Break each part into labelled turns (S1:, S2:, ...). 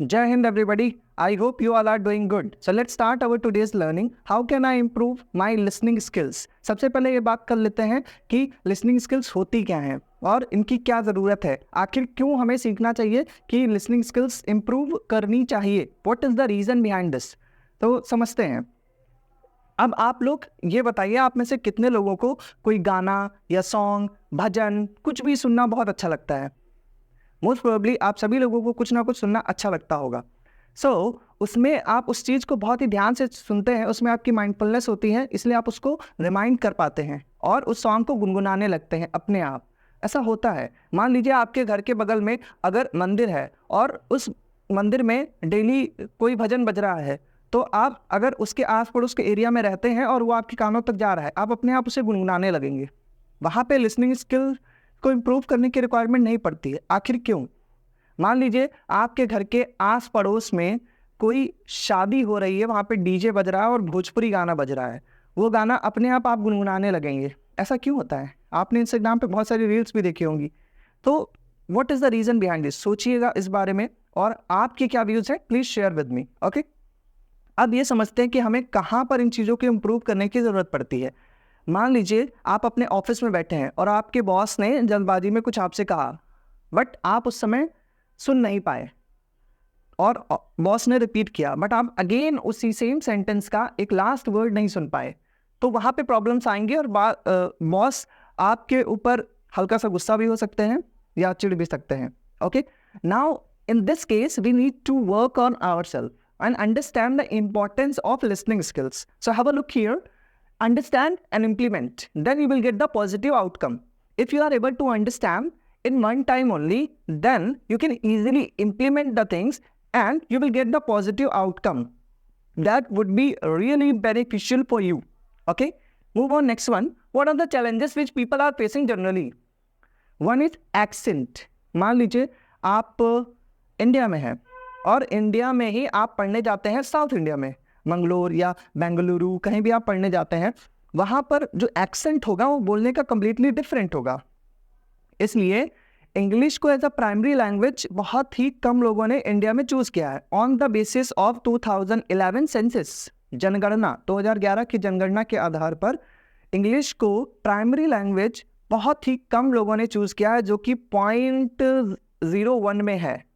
S1: Jai Hind everybody. I hope you all are doing good. So let's start our today's learning. How can I improve my listening skills? सबसे पहले ये बात कर लेते हैं कि listening skills होती क्या हैं और इनकी क्या ज़रूरत है, आखिर क्यों हमें सीखना चाहिए कि listening skills improve करनी चाहिए. What is the reason behind this? तो समझते हैं. अब आप लोग ये बताइए, आप में से कितने लोगों को कोई गाना या सॉन्ग, भजन, कुछ भी सुनना बहुत अच्छा लगता है. मोस्ट प्रोबेबली आप सभी लोगों को कुछ ना कुछ सुनना अच्छा लगता होगा. उसमें आप उस चीज़ को बहुत ही ध्यान से सुनते हैं, उसमें आपकी माइंडफुलनेस होती है, इसलिए आप उसको रिमाइंड कर पाते हैं और उस सॉन्ग को गुनगुनाने लगते हैं अपने आप. ऐसा होता है. मान लीजिए आपके घर के बगल में अगर मंदिर है और उस मंदिर में डेली कोई भजन बज रहा है, तो आप अगर उसके आस पड़ोस के एरिया में रहते हैं और वो आपके कानों तक जा रहा है, आप अपने आप उसे गुनगुनाने लगेंगे. वहाँ पे लिसनिंग स्किल को इम्प्रूव करने की रिक्वायरमेंट नहीं पड़ती है. आखिर क्यों? मान लीजिए आपके घर के आस पड़ोस में कोई शादी हो रही है, वहाँ पे डीजे बज रहा है और भोजपुरी गाना बज रहा है, वो गाना अपने आप गुनगुनाने लगेंगे. ऐसा क्यों होता है? आपने इंस्टाग्राम पे बहुत सारी रील्स भी देखी होंगी. तो what is the reason behind this? सोचिएगा इस बारे में और आपके क्या व्यूज़ हैं, please share with me. Okay, अब ये समझते हैं कि हमें कहाँ पर इन चीज़ों को इम्प्रूव करने की ज़रूरत पड़ती है. मान लीजिए आप अपने ऑफिस में बैठे हैं और आपके बॉस ने जल्दबाजी में कुछ आपसे कहा, बट आप उस समय सुन नहीं पाए और बॉस ने रिपीट किया, बट आप अगेन उसी सेम सेंटेंस का एक लास्ट वर्ड नहीं सुन पाए. तो वहाँ पे प्रॉब्लम्स आएंगे और बॉस आपके ऊपर हल्का सा गुस्सा भी हो सकते हैं या चिढ़ भी सकते हैं. Okay, now in this case we need to work on ourselves and understand the importance of listening skills. So have a look here, understand and implement. Then you will get the positive outcome. If you are able to understand in one time only, then you can easily implement the things and you will get the positive outcome. That would be really beneficial for you. Okay, move on. Next one. What are the challenges which people are facing generally? One is accent. मान लीजिए आप India में हैं और India में ही आप पढ़ने जाते हैं साउथ इंडिया में, मंगलोर या बेंगलुरु, कहीं भी आप पढ़ने जाते हैं, वहाँ पर जो एक्सेंट होगा वो बोलने का कम्प्लीटली डिफरेंट होगा. इसलिए इंग्लिश को एज अ प्राइमरी लैंग्वेज बहुत ही कम लोगों ने इंडिया में चूज़ किया है. On the basis of 2011 census, जनगणना 2011 की जनगणना के आधार पर इंग्लिश को प्राइमरी लैंग्वेज बहुत ही कम लोगों ने चूज़ किया है, जो कि 0.01 में है.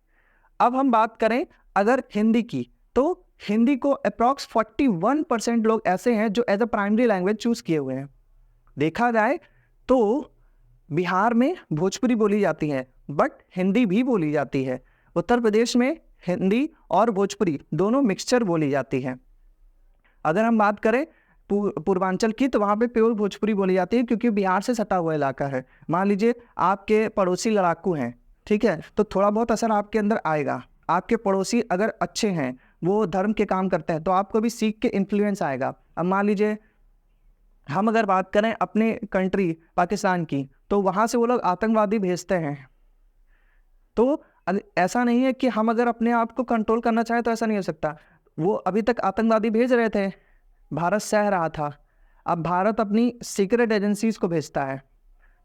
S1: अब हम बात करें अगर हिंदी की, तो हिंदी को अप्रॉक्स 41% लोग ऐसे हैं जो as a primary language choose किए हुए हैं. देखा जाए तो बिहार में भोजपुरी बोली जाती है, बट हिंदी भी बोली जाती है. उत्तर प्रदेश में हिंदी और भोजपुरी दोनों मिक्सचर बोली जाती है. अगर हम बात करें पूर्वांचल की, तो वहाँ पे प्योर भोजपुरी बोली जाती है क्योंकि बिहार से सटा हुआ इलाका है. मान लीजिए आपके पड़ोसी लड़ाकू हैं, ठीक है, तो थोड़ा बहुत असर आपके अंदर आएगा. आपके पड़ोसी अगर अच्छे हैं, वो धर्म के काम करते हैं, तो आपको भी सीख के इन्फ्लुएंस आएगा. अब मान लीजिए हम अगर बात करें अपने कंट्री पाकिस्तान की, तो वहाँ से वो लोग आतंकवादी भेजते हैं. तो ऐसा नहीं है कि हम अगर अपने आप को कंट्रोल करना चाहें तो ऐसा नहीं हो सकता. वो अभी तक आतंकवादी भेज रहे थे, भारत सह रहा था. अब भारत अपनी सीक्रेट एजेंसीज को भेजता है,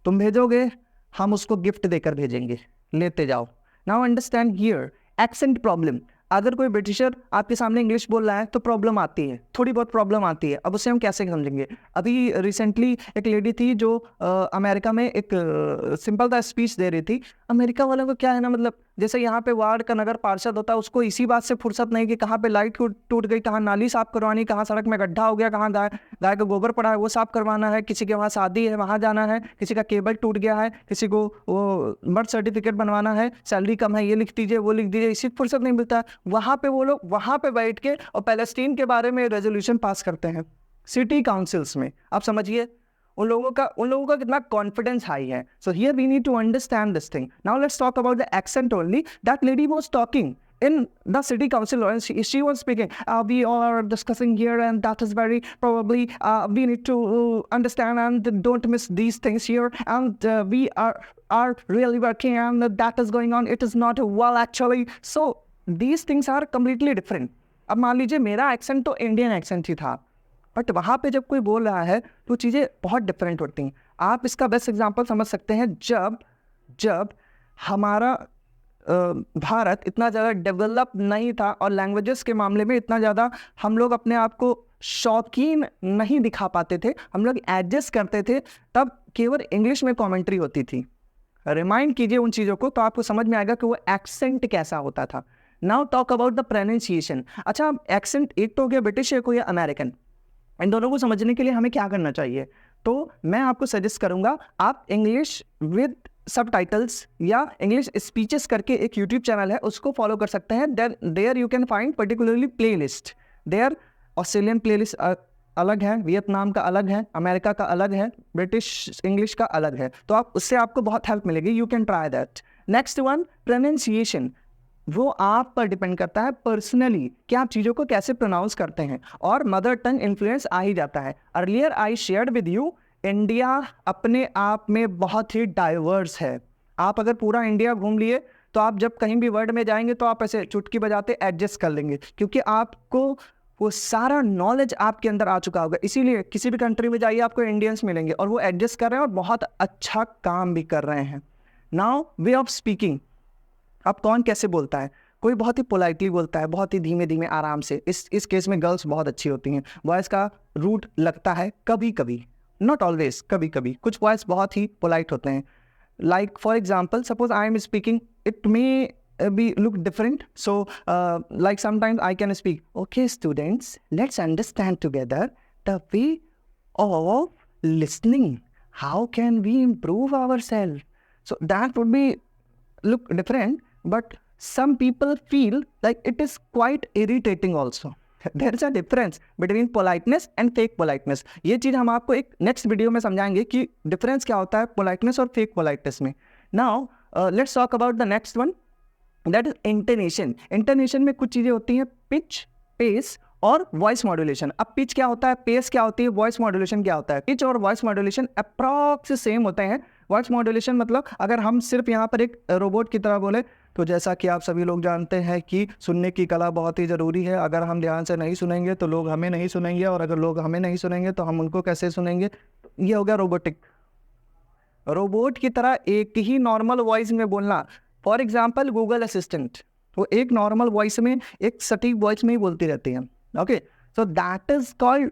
S1: तुम भेजोगे, हम उसको गिफ्ट देकर भेजेंगे, लेते जाओ. Now understand here accent problem. अगर कोई ब्रिटिशर आपके सामने इंग्लिश बोल रहा है तो प्रॉब्लम आती है, थोड़ी बहुत प्रॉब्लम आती है. अब उसे हम कैसे समझेंगे? अभी रिसेंटली एक लेडी थी जो अमेरिका में एक सिंपल सा स्पीच दे रही थी. अमेरिका वालों को क्या है ना, मतलब जैसे यहाँ पे वार्ड का नगर पार्षद होता है, उसको इसी बात से फुर्सत नहीं कि कहाँ पे लाइट टूट गई, कहाँ नाली साफ करवानी, कहाँ सड़क में गड्ढा हो गया, कहाँ गाय का गोबर पड़ा है वो साफ करवाना है, किसी के वहाँ शादी है वहाँ जाना है, किसी का केबल टूट गया है, किसी को वो बर्थ सर्टिफिकेट बनवाना है, सैलरी कम है, ये लिख दीजिए वो लिख दीजिए. इसी फुर्सत नहीं मिलता. वहाँ पे वो लोग वहाँ पे बैठ के और पैलेस्टीन के बारे में रेजोल्यूशन पास करते हैं सिटी काउंसिल्स में. आप समझिए उन लोगों का कितना कॉन्फिडेंस हाई है. So here we need to understand this thing. Now let's talk about the accent only. That lady was talking in the city council, she was speaking, we are discussing here and that is very probably we need to understand and don't miss these things here, and we are really working and that is going on, it is not well actually. So these things are completely different. अब मान लीजिए मेरा accent तो Indian accent ही था, but वहाँ पे जब कोई बोल रहा है तो चीज़ें बहुत डिफरेंट होती हैं. आप इसका बेस्ट एग्जांपल समझ सकते हैं जब हमारा भारत इतना ज़्यादा डेवलप नहीं था और लैंग्वेजेस के मामले में इतना ज़्यादा हम लोग अपने आप को शौकीन नहीं दिखा पाते थे, हम लोग एडजस्ट करते थे, तब केवल इंग्लिश में कमेंट्री होती थी। रिमाइंड कीजिए उन चीज़ों को तो आपको समझ में आएगा कि वो एक्सेंट कैसा होता था। Now talk about the pronunciation. अच्छा, एक्सेंट एक तो हो गया ब्रिटिश, एक हो गया अमेरिकन। इन दोनों को समझने के लिए हमें क्या करना चाहिए? तो मैं आपको सजेस्ट करूंगा आप इंग्लिश विद सबटाइटल्स या इंग्लिश स्पीचेस करके एक यूट्यूब चैनल है उसको फॉलो कर सकते हैं। There you can find particularly playlist. There Australian playlist अलग है, वियतनाम का अलग है, अमेरिका का अलग है, ब्रिटिश इंग्लिश का अलग है, तो आप उससे आपको बहुत हेल्प मिलेगी। You can try that. Next one, pronunciation. वो आप पर डिपेंड करता है पर्सनली कि आप चीज़ों को कैसे प्रोनाउंस करते हैं, और मदर टंग इन्फ्लुएंस आ ही जाता है। Earlier I shared with you, India अपने आप में बहुत ही डाइवर्स है। आप अगर पूरा इंडिया घूम लिए तो आप जब कहीं भी वर्ल्ड में जाएंगे तो आप ऐसे चुटकी बजाते एडजस्ट कर लेंगे, क्योंकि आपको वो सारा नॉलेज आपके अंदर आ चुका होगा। इसीलिए किसी भी कंट्री में जाइए आपको इंडियंस मिलेंगे और वो एडजस्ट कर रहे हैं और बहुत अच्छा काम भी कर रहे हैं। Now way of speaking. अब कौन कैसे बोलता है? कोई बहुत ही पोलाइटली बोलता है, बहुत ही धीमे धीमे आराम से। इस केस में गर्ल्स बहुत अच्छी होती हैं। वॉइस का रूट लगता है कभी कभी, नॉट ऑलवेज, कभी कभी कुछ वॉइस बहुत ही पोलाइट होते हैं। Like for example, suppose I am speaking, it may be look different, so like sometimes I can speak, okay students, let's understand together the way of listening, how can we improve ourselves. So that would be look different, but some people feel like it is quite irritating also. There is a difference between politeness and fake politeness. ये चीज़ हम आपको एक next video में समझाएंगे कि difference क्या होता है पोलाइटनेस और फेक पोलाइटनेस में। Now let's talk about the next one, that is intonation. Intonation में कुछ चीज़ें होती हैं, पिच, पेस और वॉइस मॉड्यूलेशन। अब पिच क्या होता है, पेस क्या होती है, वॉइस मॉड्यूलेशन क्या होता है? पिच और वॉइस मॉड्यूलेशन अप्रॉक्स सेम होते हैं। वॉइस मॉड्यूलेशन मतलब अगर हम सिर्फ यहाँ पर एक रोबोट की तरह बोले तो जैसा कि आप सभी लोग जानते हैं कि सुनने की कला बहुत ही ज़रूरी है। अगर हम ध्यान से नहीं सुनेंगे तो लोग हमें नहीं सुनेंगे, और अगर लोग हमें नहीं सुनेंगे तो हम उनको कैसे सुनेंगे? ये हो गया रोबोटिक। रोबोट की तरह एक ही नॉर्मल वॉइस में बोलना। फॉर एग्जाम्पल गूगल असिस्टेंट, वो एक नॉर्मल वॉइस में, एक सटीक वॉइस में ही बोलती रहती हैं। Okay, so that is called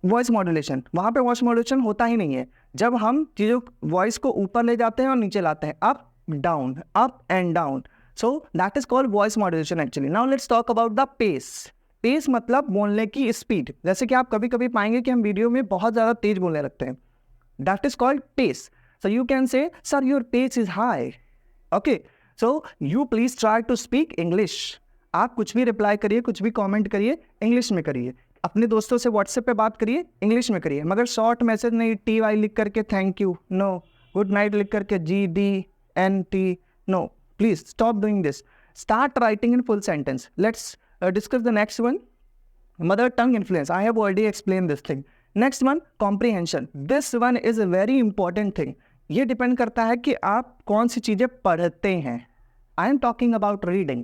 S1: voice modulation. वहाँ पे वॉइस मॉड्यूलेशन होता ही नहीं है। जब हम चीज़ों वॉइस को ऊपर ले जाते हैं और नीचे लाते हैं, up down, up and down, so that is called voice modulation actually. Now let's talk about the pace. Pace मतलब बोलने की स्पीड। जैसे कि आप कभी कभी पाएंगे कि हम वीडियो में बहुत ज़्यादा तेज बोलने लगते हैं, that is called pace. So you can say sir your pace is high. Okay, so you please try to speak English. आप कुछ भी रिप्लाई करिए, कुछ भी कमेंट करिए, इंग्लिश में करिए। अपने दोस्तों से व्हाट्सएप पे बात करिए, इंग्लिश में करिए, मगर शॉर्ट मैसेज नहीं, TY लिख करके thank you, no, good night लिख करके GDNT, no, please stop doing this. Start writing in full sentence. Let's discuss the next one, mother tongue influence. I have already explain this thing. Next one, comprehension. This one is a very important thing. ये depend करता है कि आप कौन सी चीज़ें पढ़ते हैं। I am talking about reading.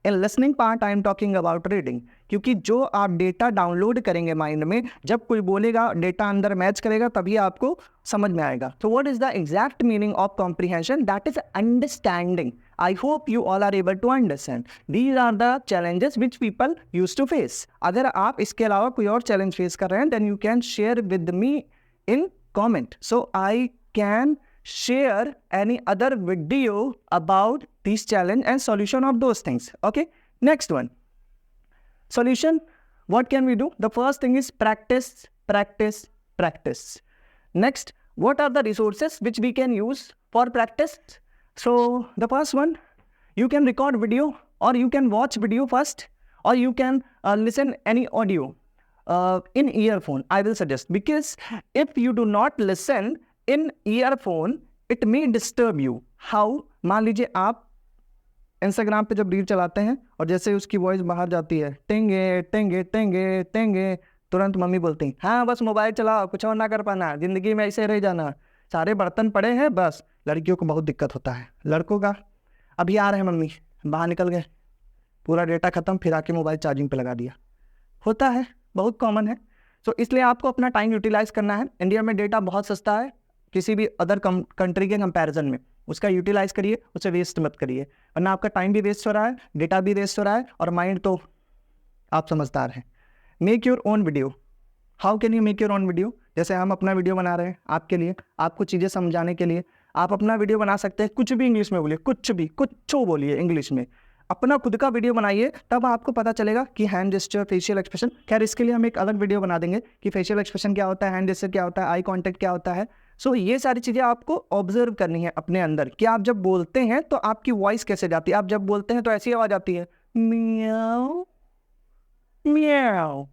S1: In listening part I am talking about reading, क्योंकि जो आप डेटा डाउनलोड करेंगे माइंड में, जब कोई बोलेगा डेटा अंदर मैच करेगा तभी आपको समझ में आएगा। तो what is the exact meaning of comprehension? That is understanding. I hope you all are able to understand. These are the challenges which people use to face. अगर आप इसके अलावा कोई और चैलेंज फेस कर रहे हैं, then you can share with me in comment, so I can share any other video about this challenge and solution of those things. Okay, next one, solution. What can we do? The first thing is practice, practice, practice. Next, what are the resources which we can use for practice? So the first one, you can record video, or you can watch video first, or you can listen any audio in earphone. I will suggest, because if you do not listen in earphone it may disturb you. How? मान लीजिए आप Instagram पे जब reel चलाते हैं और जैसे उसकी वॉइस बाहर जाती है, टेंगे टेंगे टेंगे टेंगे, तुरंत मम्मी बोलती हैं हाँ बस मोबाइल चलाओ, कुछ और ना कर पाना, ज़िंदगी में ऐसे रह जाना, सारे बर्तन पड़े हैं बस। लड़कियों को बहुत दिक्कत होता है। लड़कों का अभी आ रहे हैं मम्मी, बाहर निकल गए, पूरा डेटा खत्म, फिर आके मोबाइल चार्जिंग पे लगा दिया। होता है, बहुत कॉमन है। सो इसलिए आपको अपना टाइम यूटिलाइज करना है। इंडिया में डेटा बहुत सस्ता है किसी भी अदर कंट्री के कंपैरिजन में, उसका यूटिलाइज करिए, उसे वेस्ट मत करिए। वरना आपका टाइम भी वेस्ट हो रहा है, डेटा भी वेस्ट हो रहा है, और माइंड तो आप समझदार हैं। Make your own video. How can you make your own video? जैसे हम अपना वीडियो बना रहे हैं आपके लिए, आपको चीज़ें समझाने के लिए। आप अपना वीडियो बना सकते हैं, कुछ भी इंग्लिश में बोलिए, कुछ बोलिए इंग्लिश में, अपना खुद का वीडियो बनाइए, तब आपको पता चलेगा कि हैंड जेस्चर, फेशियल एक्सप्रेशन। खैर इसके लिए हम एक अलग वीडियो बना देंगे कि फेशियल एक्सप्रेशन क्या होता है, हैंड जेस्चर क्या होता है, आई कॉन्टैक्ट क्या होता है। सो ये सारी चीज़ें आपको ऑब्जर्व करनी है अपने अंदर कि आप जब बोलते हैं तो आपकी वॉइस कैसे जाती है। आप जब बोलते हैं तो ऐसी आवाज़ आती है, म्याऊ म्याऊ।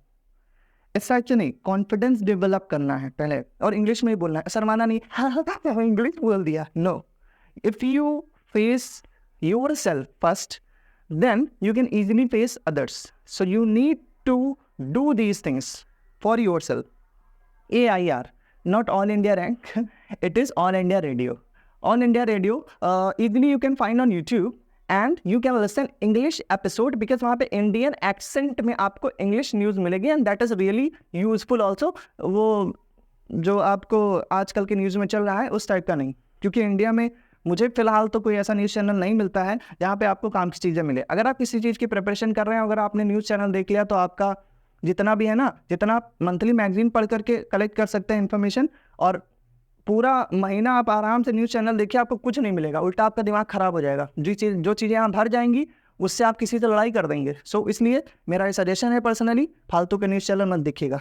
S1: ऐसा नहीं, कॉन्फिडेंस डेवलप करना है पहले, और इंग्लिश में ही बोलना है, शर्माना नहीं, हाँ इंग्लिश बोल दिया, no. If you face yourself first, then you can easily face others. So you need to do these things for yourself. AIR, not All India Rank, it is All India Radio. All India Radio, easily you can find on YouTube and you can listen English episode, because वहाँ पे Indian accent में आपको English news मिलेगी, and that is really useful also. वो जो आपको आजकल के न्यूज़ में चल रहा है उस टाइप का नहीं, क्योंकि इंडिया में मुझे फिलहाल तो कोई ऐसा न्यूज़ चैनल नहीं मिलता है जहाँ पे आपको काम की चीज़ें मिले। अगर आप किसी चीज़ की प्रिपरेशन कर रहे हैं, अगर आपने न्यूज़ चैनल देख लिया, तो आपका जितना भी है ना, जितना आप मंथली मैगजीन पढ़ करके कलेक्ट कर सकते हैं इन्फॉर्मेशन, और पूरा महीना आप आराम से न्यूज़ चैनल देखिए, आपको कुछ नहीं मिलेगा, उल्टा आपका दिमाग ख़राब हो जाएगा। जो चीज़ें यहाँ भर जाएंगी उससे आप किसी से लड़ाई कर देंगे। सो इसलिए मेरा ये सजेशन है, पर्सनली फालतू के न्यूज़ चैनल मत देखिएगा।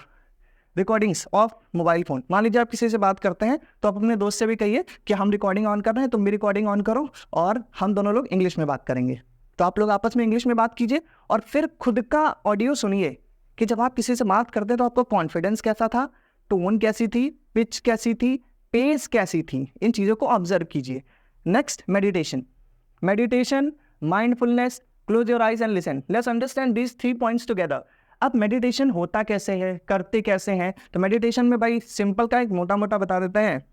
S1: रिकॉर्डिंग्स ऑफ मोबाइल फ़ोन, मान लीजिए आप किसी से बात करते हैं तो आप अपने दोस्त से भी कहिए कि हम रिकॉर्डिंग ऑन कर रहे हैं, तुम भी रिकॉर्डिंग ऑन करो, और हम दोनों लोग इंग्लिश में बात करेंगे। तो आप लोग आपस में इंग्लिश में बात कीजिए, और फिर खुद का ऑडियो सुनिए कि जब आप किसी से बात करते हैं तो आपको कॉन्फिडेंस कैसा था, टोन कैसी थी, पिच कैसी थी, पेस कैसी थी, इन चीज़ों को ऑब्जर्व कीजिए। Next, meditation, mindfulness, close your eyes and listen. Let's understand these 3 points together. अब मेडिटेशन होता कैसे है, करते कैसे हैं? तो मेडिटेशन में भाई सिंपल का एक मोटा मोटा बता देते हैं।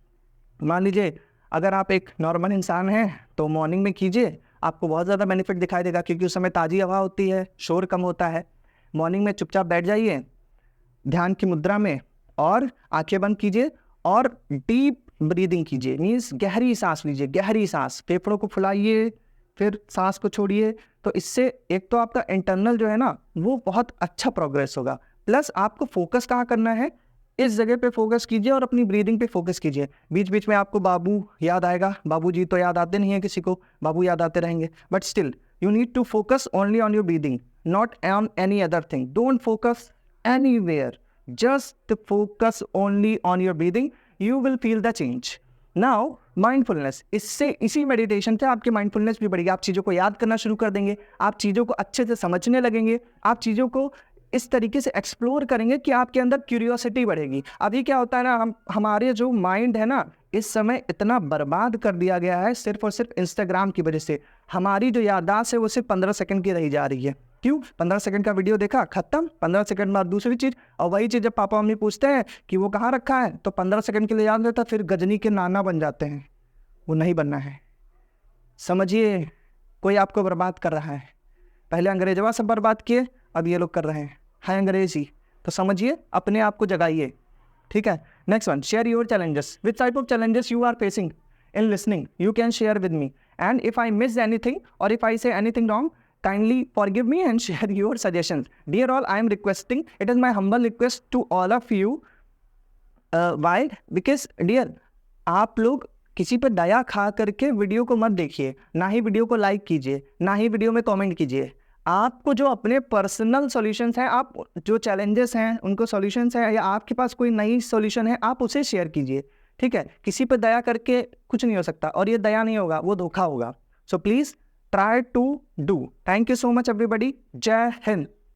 S1: मान लीजिए अगर आप एक नॉर्मल इंसान हैं तो मॉर्निंग में कीजिए, आपको बहुत ज़्यादा बेनिफिट दिखाई देगा, क्योंकि उस समय ताज़ी हवा होती है, शोर कम होता है। मॉर्निंग में चुपचाप बैठ जाइए ध्यान की मुद्रा में, और आंखें बंद कीजिए, और डीप ब्रीदिंग कीजिए, मीन्स गहरी सांस लीजिए, गहरी सांस, फेफड़ों को फुलाइए, फिर सांस को छोड़िए। तो इससे एक तो आपका इंटरनल जो है ना वो बहुत अच्छा प्रोग्रेस होगा, प्लस आपको फोकस कहाँ करना है, इस जगह पे फोकस कीजिए और अपनी ब्रीदिंग पे फोकस कीजिए। बीच बीच में आपको बाबू याद आएगा, बाबू जी तो याद आते नहीं है किसी को, बाबू याद आते रहेंगे, but still you need to focus only on your breathing, not on any other thing. Don't focus anywhere, just focus only on your breathing, you will feel the change. Now mindfulness, इससे इसी meditation से आपकी mindfulness भी बढ़ेगी, आप चीज़ों को याद करना शुरू कर देंगे, आप चीज़ों को अच्छे से समझने लगेंगे, आप चीज़ों को इस तरीके से एक्सप्लोर करेंगे कि आपके अंदर क्यूरियोसिटी बढ़ेगी। अभी क्या होता है ना, हमारे जो माइंड है ना इस समय इतना बर्बाद कर दिया गया है सिर्फ और सिर्फ इंस्टाग्राम की वजह से। हमारी जो याददाश्त है वो सिर्फ 15 सेकंड की रही जा रही है। क्यों? 15 सेकंड का वीडियो देखा, खत्म, 15 सेकंड बाद दूसरी चीज़, और वही चीज़ जब पापा मम्मी पूछते हैं कि वो कहाँ रखा है तो 15 सेकंड के लिए याद रहता, फिर गजनी के नाना बन जाते हैं। वो नहीं बनना है। समझिए, कोई आपको बर्बाद कर रहा है। पहले अंग्रेजवा सब बर्बाद किए, अब ये लोग कर रहे हैं, है अंग्रेजी। तो समझिए, अपने आप को जगाइए, ठीक है। Next one, share your challenges. Which type of challenges you are facing in listening, you can share with me, and if I miss anything or if I say anything wrong, kindly forgive me and share your suggestions. Dear all, I am requesting, it is my humble request to all of you. Why? Because dear, आप लोग किसी पर दया खा करके video को मत देखिए, ना ही वीडियो को लाइक कीजिए, ना ही वीडियो में कमेंट कीजिए। आपको जो अपने पर्सनल सॉल्यूशंस हैं, आप जो चैलेंजेस हैं उनको सॉल्यूशंस हैं, या आपके पास कोई नई सॉल्यूशन है, आप उसे शेयर कीजिए, ठीक है। किसी पर दया करके कुछ नहीं हो सकता, और ये दया नहीं होगा, वो धोखा होगा। So please try to do. Thank you so much everybody. Jai Hind.